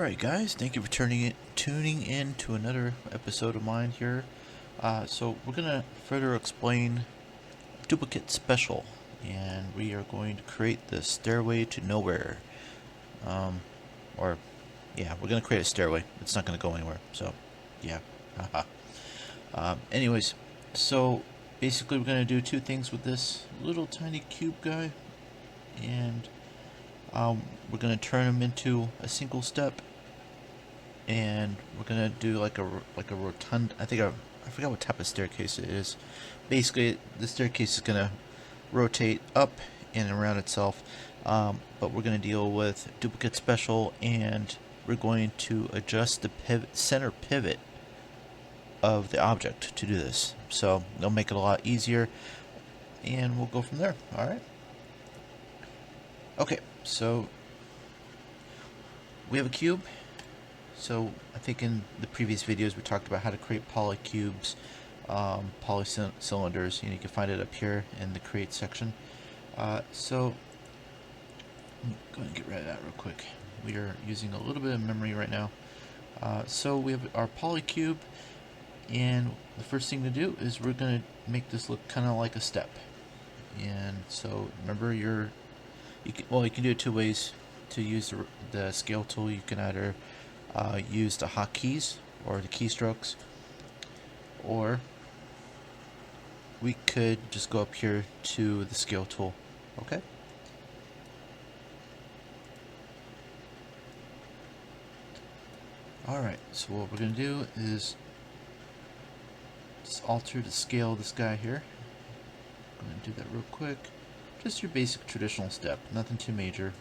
Alright guys, thank you for tuning in to another episode of mine here. So we're going to further explain duplicate special, and we are going to create the Stairway to Nowhere. We're going to create a stairway. It's not going to go anywhere, so yeah. Anyways, so basically we're going to do two things with this little tiny cube guy, and we're going to turn him into a single step, and we're going to do like a rotund. I forgot what type of staircase it is. Basically, the staircase is going to rotate up and around itself, but we're going to deal with duplicate special, and we're going to adjust the center pivot of the object to do this. So it'll make it a lot easier, and we'll go from there. Alright? Okay, so we have a cube. So I think in the previous videos we talked about how to create polycubes, polycylinders. You can find it up here in the create section. So I'm going to get rid of that real quick. We are using a little bit of memory right now. So we have our polycube, and the first thing to do is we're going to make this look kind of like a step. And so remember, you can do it two ways to use the scale tool. You can either use the hotkeys or the keystrokes, or we could just go up here to the scale tool. Okay. Alright, so what we're going to do is just alter the scale of this guy here. I'm going to do that real quick. Just your basic traditional step, nothing too major.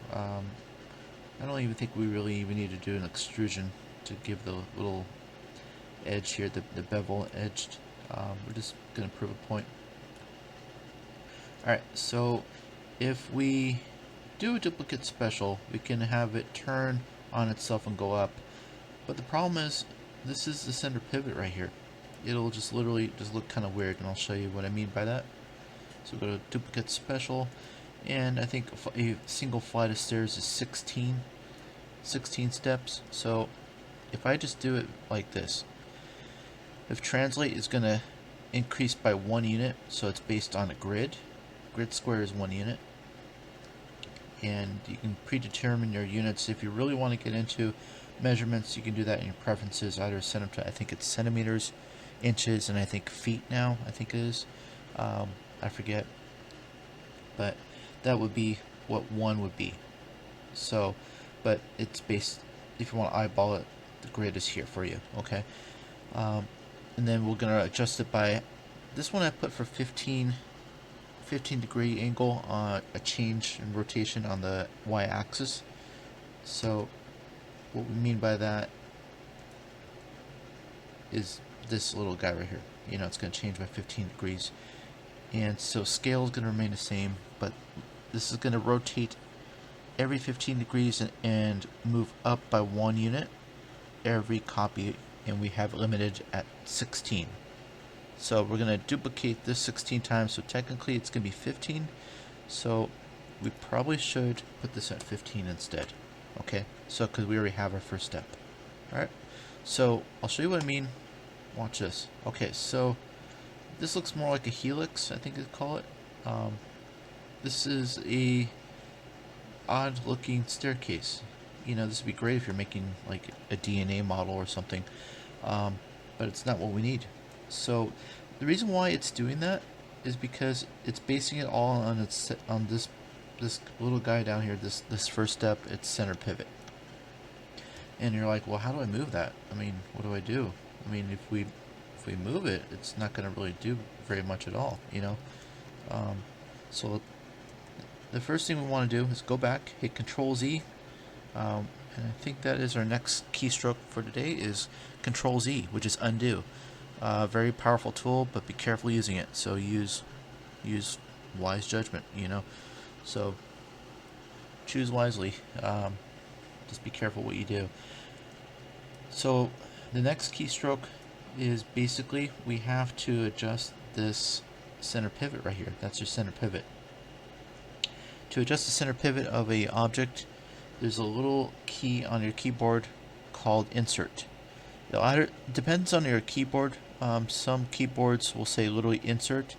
I don't even think we really even need to do an extrusion to give the little edge here, the bevel edged. We're just going to prove a point. Alright, so if we do a duplicate special, we can have it turn on itself and go up. But the problem is, this is the center pivot right here. It'll just literally just look kind of weird, and I'll show you what I mean by that. So go to duplicate special, and I think a single flight of stairs is 16 steps. So if I just do it like this, if translate is going to increase by 1 unit, so it's based on a grid square is 1 unit, and you can predetermine your units. If you really want to get into measurements, you can do that in your preferences, either set them to, I think it's centimeters, inches, and I think feet now, I think it is. I forget, but that would be what 1 would be. So, but it's based, if you want to eyeball it, the grid is here for you. Okay. And then we're going to adjust it by, this one I put for 15 degree angle, a change in rotation on the y-axis. So what we mean by that is this little guy right here. It's going to change by 15 degrees. And so scale is going to remain the same, but this is going to rotate every 15 degrees and move up by 1 unit every copy, and we have it limited at 16. So we're going to duplicate this 16 times, so technically it's going to be 15. So we probably should put this at 15 instead. Okay, so because we already have our first step. Alright, so I'll show you what I mean. Watch this. Okay, so this looks more like a helix, I think they'd call it. This is a odd looking staircase. This would be great if you're making like a DNA model or something, but it's not what we need. So the reason why it's doing that is because it's basing it all on this little guy down here, this first step, its center pivot. And you're like, well, how do I move that? I mean, what do I do? I mean, if we move it, it's not going to really do very much at all, So the first thing we want to do is go back, hit Control Z, and I think that is our next keystroke for today is Control Z, which is undo. Very powerful tool, but be careful using it. So use wise judgment, So choose wisely. Just be careful what you do. So the next keystroke is basically we have to adjust this center pivot right here. That's your center pivot. To adjust the center pivot of a object, there's a little key on your keyboard called insert. It depends on your keyboard. Some keyboards will say literally insert.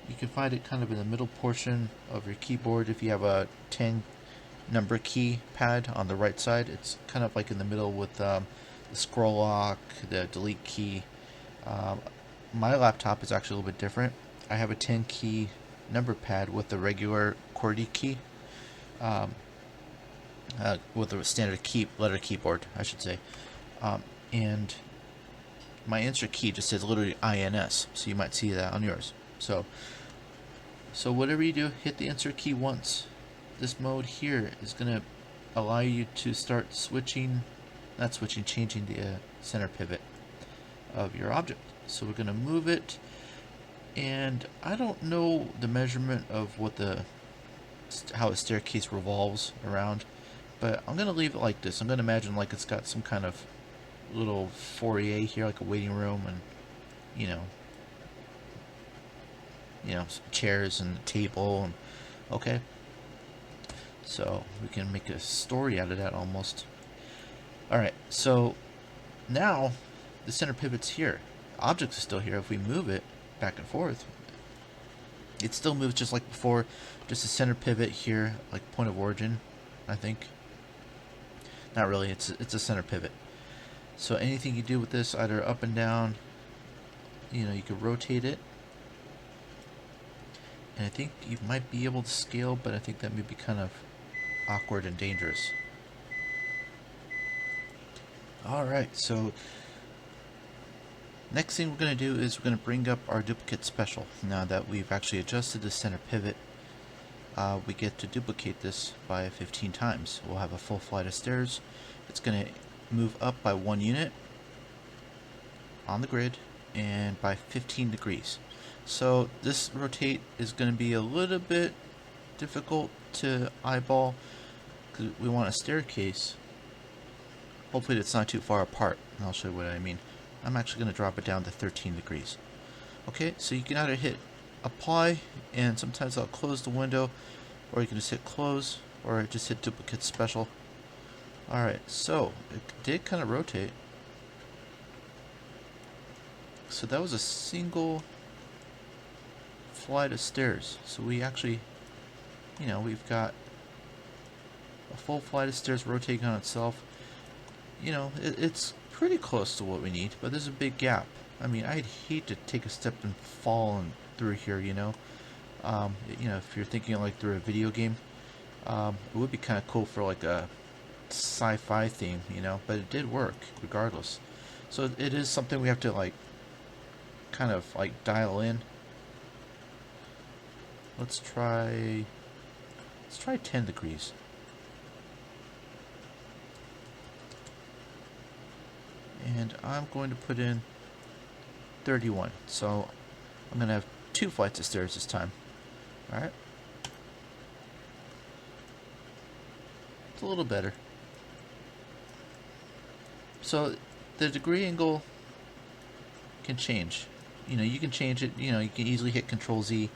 You can find it kind of in the middle portion of your keyboard if you have a 10 number key pad on the right side. It's kind of like in the middle with the scroll lock, the delete key. My laptop is actually a little bit different. I have a 10 key number pad with the regular QWERTY key, with the standard letter keyboard, I should say. And my insert key just says literally INS, so you might see that on yours. So whatever you do, hit the insert key once. This mode here is going to allow you to start changing the center pivot of your object. So we're going to move it, and I don't know the measurement of how a staircase revolves around, but I'm going to leave it like this. I'm going to imagine like it's got some kind of little foyer here, like a waiting room, and some chairs and a table, and okay. So we can make a story out of that almost. Alright, so now the center pivot's here. Object is still here. If we move it back and forth, it still moves just like before. Just a center pivot here, like point of origin, I think. Not really, it's a center pivot. So anything you do with this, either up and down, you could rotate it. And I think you might be able to scale, but I think that may be kind of awkward and dangerous. Alright, so next thing we're going to do is we're going to bring up our duplicate special. Now that we've actually adjusted the center pivot, we get to duplicate this by 15 times. We'll have a full flight of stairs. It's going to move up by 1 unit on the grid and by 15 degrees. So this rotate is going to be a little bit difficult to eyeball because we want a staircase. Hopefully it's not too far apart, and I'll show you what I mean. I'm actually going to drop it down to 13 degrees. Okay, so you can either hit apply, and sometimes I'll close the window, or you can just hit close, or just hit duplicate special. Alright, so it did kind of rotate. So that was a single flight of stairs. So we actually, we've got a full flight of stairs rotating on itself. It's pretty close to what we need, but there's a big gap. I mean, I'd hate to take a step and fall through here, if you're thinking like through a video game, it would be kind of cool for like a sci-fi theme, but it did work regardless. So it is something we have to like kind of like dial in. Let's try 10 degrees. And I'm going to put in 31. So I'm going to have 2 flights of stairs this time. Alright. It's a little better. So the degree angle can change. You can change it. You can easily hit Control Z,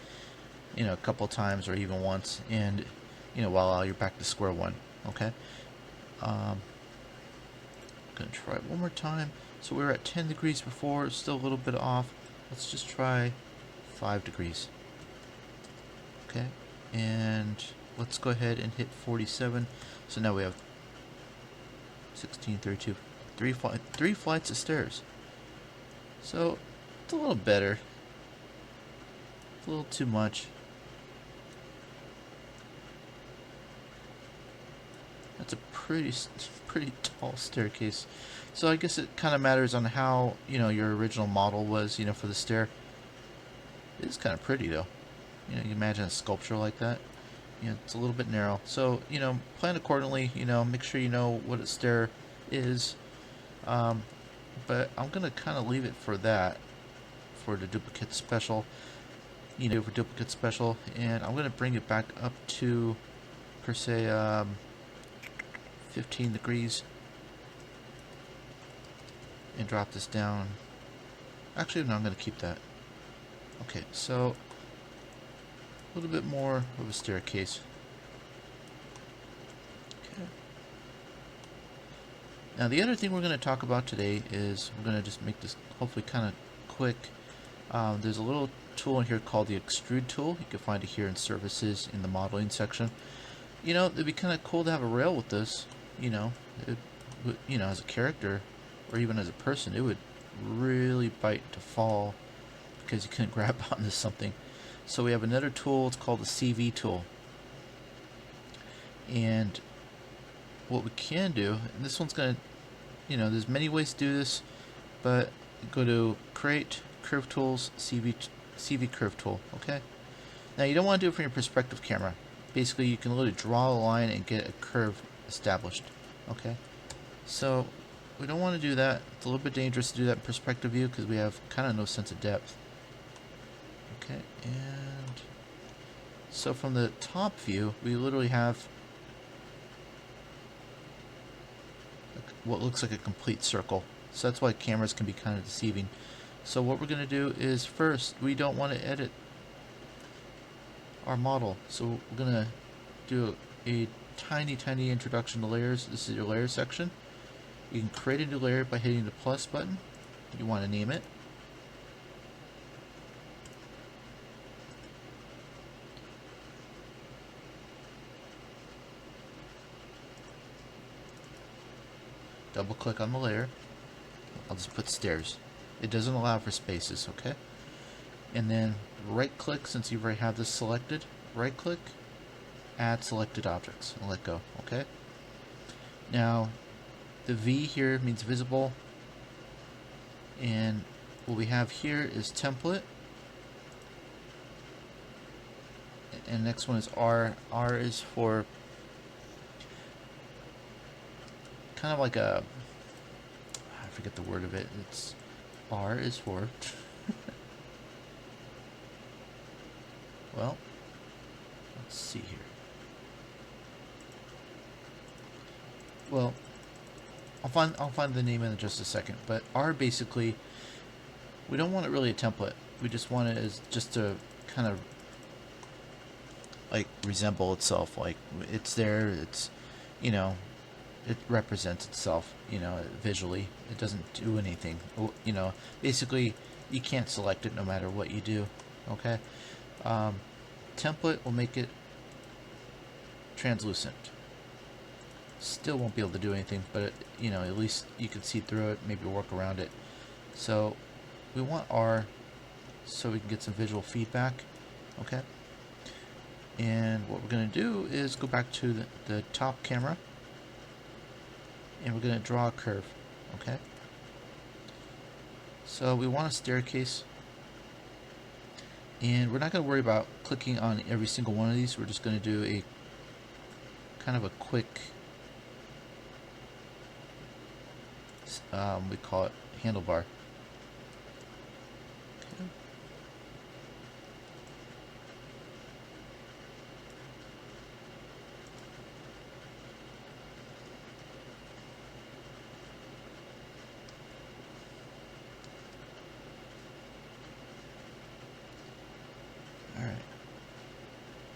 a couple times or even once, and while you're back to square one. Okay. Gonna try it one more time. So we were at 10 degrees before, still a little bit off. Let's just try 5 degrees. Okay, and let's go ahead and hit 47. So now we have 16, 32, 3 flights of stairs. So it's a little better. It's a little too much. That's a pretty tall staircase. So I guess it kind of matters on how, your original model was, for the stair. It is kind of pretty though. You imagine a sculpture like that. It's a little bit narrow. So, plan accordingly, make sure you know what a stair is. But I'm going to kind of leave it for that, for the duplicate special, for duplicate special. And I'm going to bring it back up to, per se, 15 degrees. And drop this down. Actually, no, I'm going to keep that. Okay, so a little bit more of a staircase. Okay. Now the other thing we're going to talk about today is we're going to just make this hopefully kind of quick. There's a little tool in here called the Extrude Tool. You can find it here in Services in the Modeling section. You know, it'd be kind of cool to have a rail with this. You know, as a character or even as a person, it would really bite to fall because you couldn't grab onto something. So we have another tool. It's called the CV tool. And what we can do, and this one's going to, there's many ways to do this, but go to Create, Curve Tools, CV Curve Tool, okay? Now you don't want to do it from your perspective camera. Basically, you can literally draw a line and get a curve established, okay? So we don't want to do that. It's a little bit dangerous to do that in perspective view because we have kind of no sense of depth. Okay, and so from the top view, we literally have what looks like a complete circle. So that's why cameras can be kind of deceiving. So what we're going to do is first, we don't want to edit our model. So we're going to do a tiny introduction to layers. This is your layer section. You can create a new layer by hitting the plus button. You want to name it. Double click on the layer. I'll just put stairs. It doesn't allow for spaces, okay? And then right click, since you already have this selected, right click, add selected objects, and let go, okay? Now, the V here means visible, and what we have here is template, and next one is R. R is for kind of like a, I forget the word of it. It's R is for well, let's see here. Well, I'll find the name in just a second. But R, basically, we don't want it really a template. We just want it as just to kind of like resemble itself. Like it's there. It's, it represents itself, visually. It doesn't do anything. Basically, you can't select it no matter what you do, okay? Template will make it translucent. Still won't be able to do anything, but, at least you can see through it, maybe work around it. So, we want R so we can get some visual feedback, okay? And what we're going to do is go back to the top camera, and we're going to draw a curve, okay? So we want a staircase, and we're not going to worry about clicking on every single one of these. We're just going to do a kind of a quick, we call it handlebar. Okay.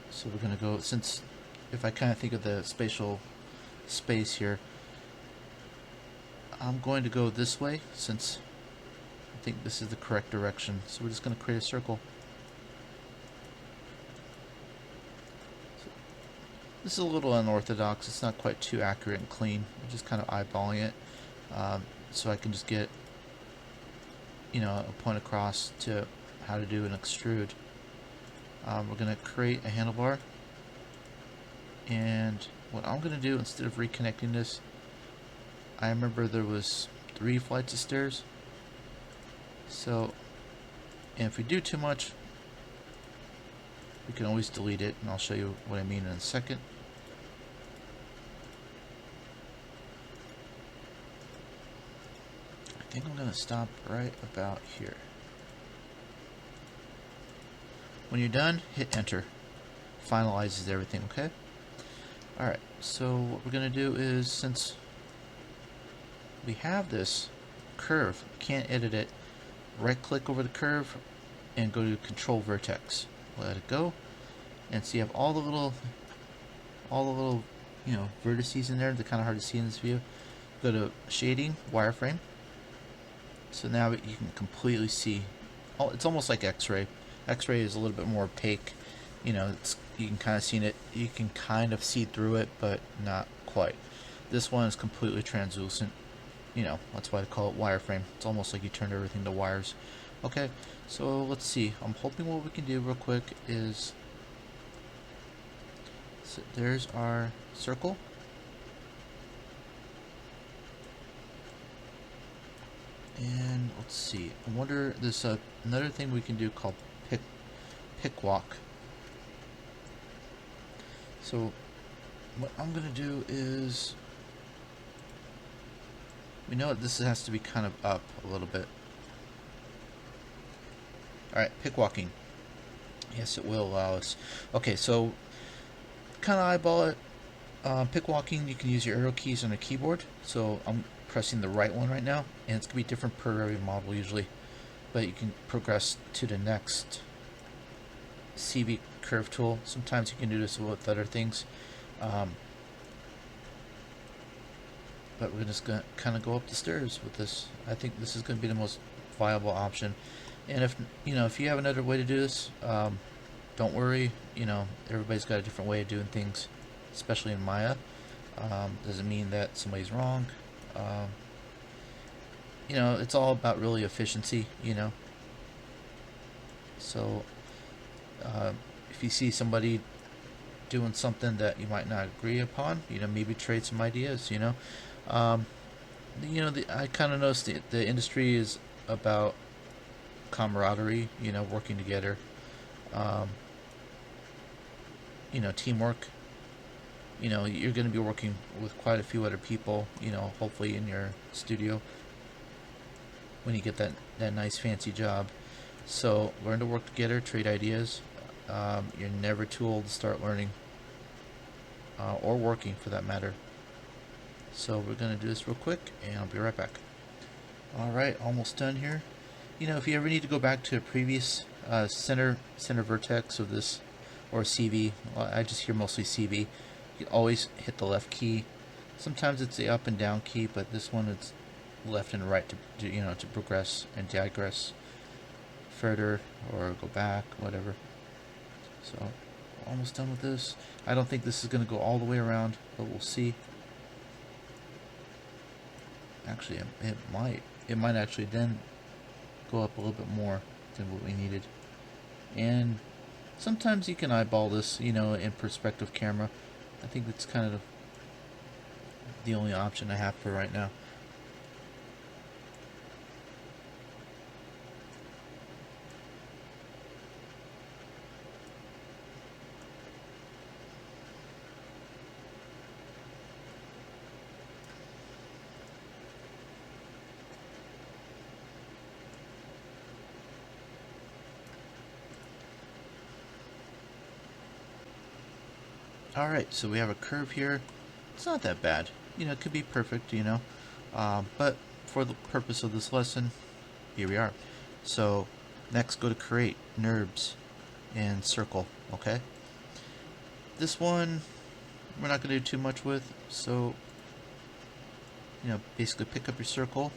So we're going to go, since if I kind of think of the spatial space here, I'm going to go this way since I think this is the correct direction. So we're just going to create a circle. So this is a little unorthodox. It's not quite too accurate and clean. I'm just kind of eyeballing it so I can just get, a point across to how to do an extrude. We're going to create a handlebar, and what I'm going to do, instead of reconnecting this, I remember there was 3 flights of stairs, so, and if we do too much, we can always delete it, and I'll show you what I mean in a second. I think I'm going to stop right about here. When you're done, hit enter. Finalizes everything, okay? Alright, so what we're going to do is, since we have this curve, we can't edit it, right click over the curve and go to control vertex. Let it go. And so you have all the little vertices in there. They're kind of hard to see in this view. go to shading, wireframe. So now you can completely see. Oh, it's almost like X-ray. X-ray is a little bit more opaque. You know, you can kind of see it. You can kind of see through it, but not quite. This one is completely translucent. You know, that's why I call it wireframe. It's almost like you turned everything to wires. Okay, so let's see. I'm hoping what we can do real quick is, so there's our circle. And let's see. I wonder, there's another thing we can do called pick walk. So what I'm gonna do is, we know that this has to be kind of up a little bit. Alright, pick walking. Yes, it will allow us. Okay, so kind of eyeball it. Pick walking, you can use your arrow keys on a keyboard. So I'm pressing the right one right now, and it's going to be different per every model usually. But you can progress to the next CV curve tool. Sometimes you can do this with other things. But we're just going to kind of go up the stairs with this. I think this is going to be the most viable option. And if you have another way to do this, don't worry. You know, everybody's got a different way of doing things, especially in Maya. Doesn't mean that somebody's wrong. You know, it's all about really efficiency. You know, so if you see somebody doing something that you might not agree upon, you know, maybe trade some ideas. You know, I kind of noticed the industry is about camaraderie, you know, working together, you know, teamwork. You know, you're going to be working with quite a few other people, you know, hopefully in your studio when you get that nice fancy job. So learn to work together, trade ideas. You're never too old to start learning, or working for that matter. So we're going to do this real quick, and I'll be right back. Alright, almost done here. You know, if you ever need to go back to a previous center vertex of this, or CV, well, I just hear mostly CV, you can always hit the left key. Sometimes it's the up and down key, but this one it's left and right to progress and digress further or go back, whatever. So almost done with this. I don't think this is going to go all the way around, but we'll see. Actually, it might. It might actually then go up a little bit more than what we needed. And sometimes you can eyeball this, you know, in perspective camera. I think that's kind of the only option I have for right now. Alright, so we have a curve here. It's not that bad. You know, it could be perfect, you know. But for the purpose of this lesson, here we are. So, next go to create, NURBS, and circle, okay? This one, we're not going to do too much with, so, you know, basically pick up your circle,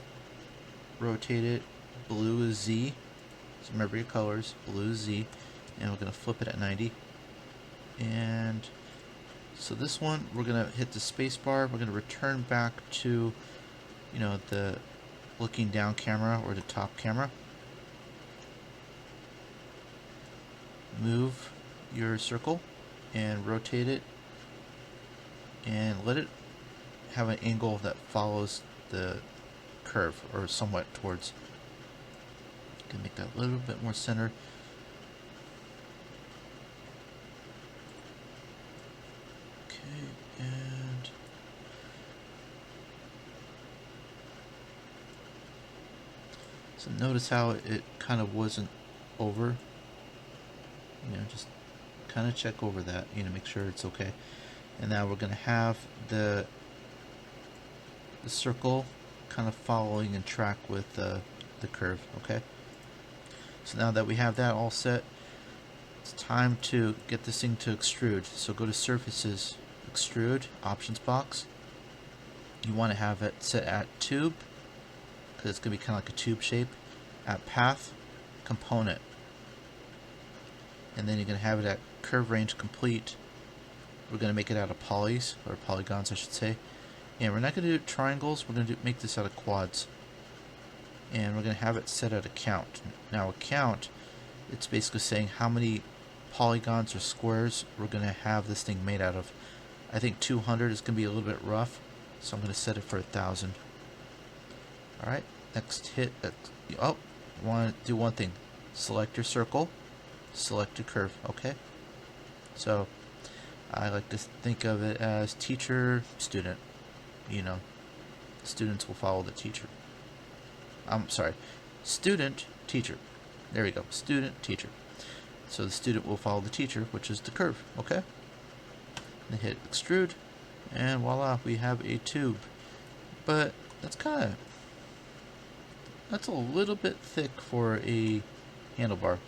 rotate it, blue is Z, so remember your colors, blue is Z, and we're going to flip it at 90, and so this one, we're going to hit the space bar. We're going to return back to, you know, the looking down camera or the top camera. Move your circle and rotate it and let it have an angle that follows the curve or somewhat towards. You can make that a little bit more centered. And so notice how it kind of wasn't over. You know, just kind of check over that, you know, make sure it's okay. And now we're going to have the circle kind of following and track with the curve, okay? So now that we have that all set, it's time to get this thing to extrude. So go to surfaces, extrude, options box, you want to have it set at tube, because it's going to be kind of like a tube shape, at path, component. And then you're going to have it at curve range complete. We're going to make it out of polys, or polygons I should say. And we're not going to do triangles, we're going to make this out of quads. And we're going to have it set at a count. Now a count, it's basically saying how many polygons or squares we're going to have this thing made out of. I think 200 is going to be a little bit rough, so I'm going to set it for 1,000. Alright, next hit. Oh, I want to do one thing. Select your circle, select your curve, okay? So, I like to think of it as teacher, student. You know, students will follow the teacher. I'm sorry, student, teacher. There we go, student, teacher. So the student will follow the teacher, which is the curve, okay? And hit extrude, and voila, we have a tube. But that's a little bit thick for a handlebar.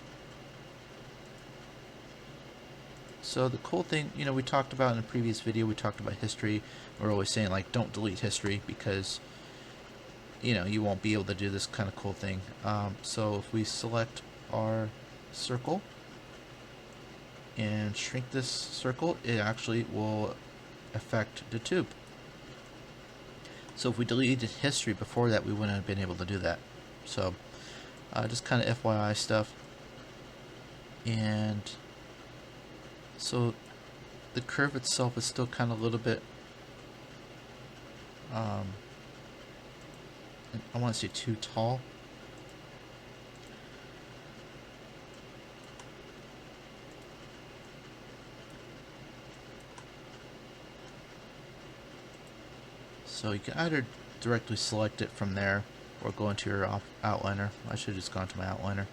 So the cool thing, you know, we talked about in a previous video, we talked about history. We're always saying, like, don't delete history because, you know, you won't be able to do this kind of cool thing. So if we select our circle and shrink this circle, it actually will affect the tube. So if we deleted history before that, we wouldn't have been able to do that. So just kind of FYI stuff. And so the curve itself is still kind of a little bit, I want to say too tall. So you can either directly select it from there or go into your outliner. I should have just gone to my outliner.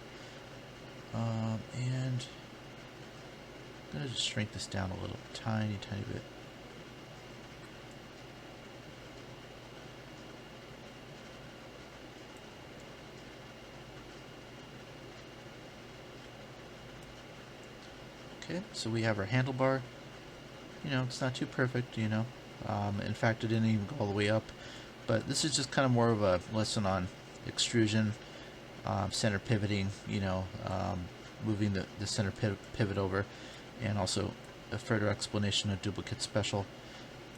And I'm going to just shrink this down a little, tiny bit. Okay, so we have our handlebar. You know, it's not too perfect, you know. In fact, it didn't even go all the way up. But this is just kind of more of a lesson on extrusion, center pivoting, you know, moving the center pivot over, and also a further explanation of duplicate special.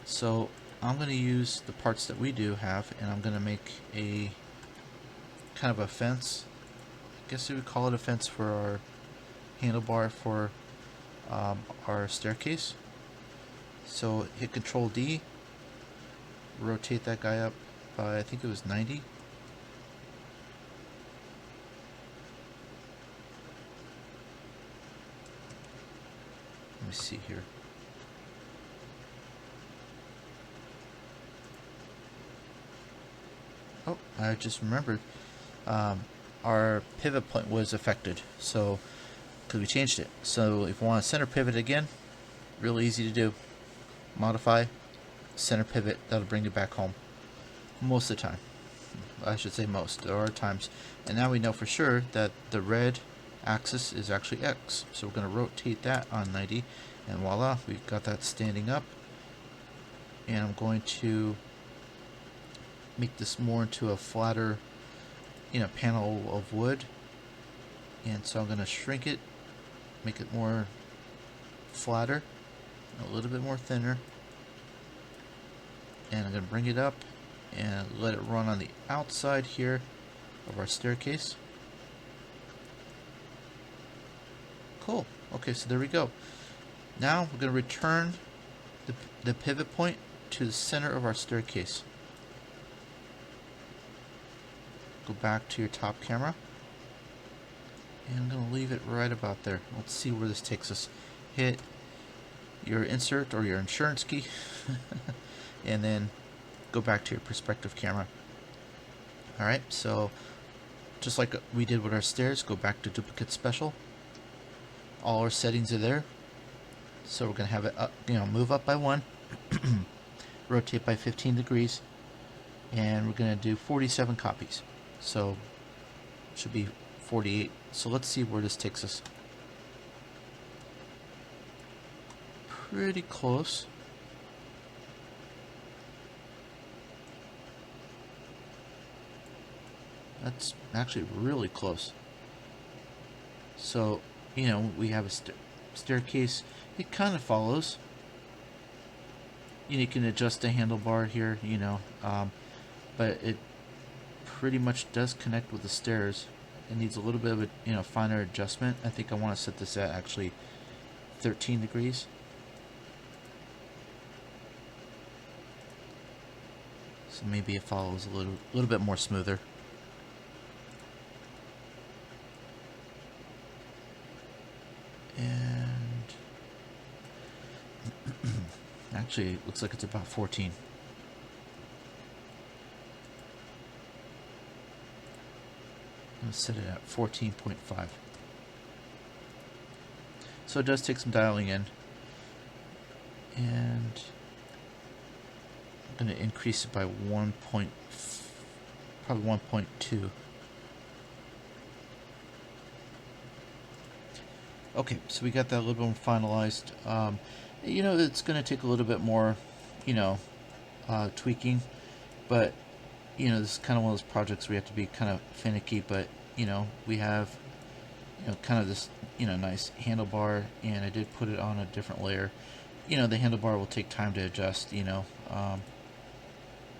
So I'm going to use the parts that we do have, and I'm going to make a kind of a fence. I guess we would call it a fence for our handlebar for our staircase. So hit Control D, rotate that guy up by, I think it was 90. Let me see here. Oh, I just remembered. Our pivot point was affected, so because we changed it. So if we want to center pivot again, really easy to do. Modify, center pivot, that'll bring you back home. Most of the time. I should say most. There are times. And now we know for sure that the red axis is actually X. So we're going to rotate that on 90. And voila, we've got that standing up. And I'm going to make this more into a flatter, you know, panel of wood. And so I'm going to shrink it, make it more flatter, a little bit more thinner, and I'm going to bring it up and let it run on the outside here of our staircase. Cool. Okay, so there we go. Now we're going to return the pivot point to the center of our staircase. Go back to your top camera, and I'm going to leave it right about there. Let's see where this takes us. Hit your insert or your insurance key and then go back to your perspective camera. Alright, so just like we did with our stairs, go back to duplicate special. All our settings are there. So we're going to have it up, you know, move up by 1, rotate by 15 degrees, and we're going to do 47 copies. So it should be 48. So let's see where this takes us. Pretty close. That's actually really close. So, you know, we have a staircase. It kind of follows. You can adjust the handlebar here, but it pretty much does connect with the stairs. It needs a little bit of a finer adjustment. I think I want to set this at actually 13 degrees. So maybe it follows a little bit more smoother. And actually, it looks like it's about 14. Let's set it at 14.5. So it does take some dialing in. And I'm going to increase it by probably 1.2. Okay, so we got that a little bit more finalized. It's going to take a little bit more, tweaking, but this is kind of one of those projects where you have to be kind of finicky. But we have kind of this nice handlebar, and I did put it on a different layer. The handlebar will take time to adjust.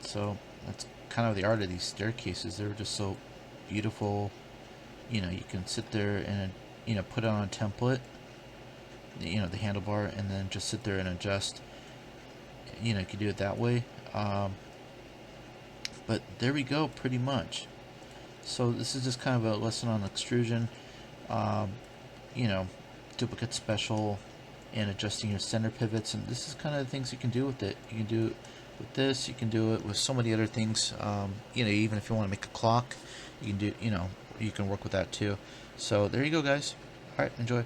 So that's kind of the art of these staircases. They're just so beautiful. You can sit there and put it on a template, the handlebar, and then just sit there and adjust. You can do it that way. But there we go, pretty much. So this is just kind of a lesson on extrusion, duplicate special, and adjusting your center pivots. And this is kind of the things you can do with it. You can do it with this. You can do it with so many other things. Even if you want to make a clock, you can do. You can work with that too. So there you go, guys. All right, enjoy.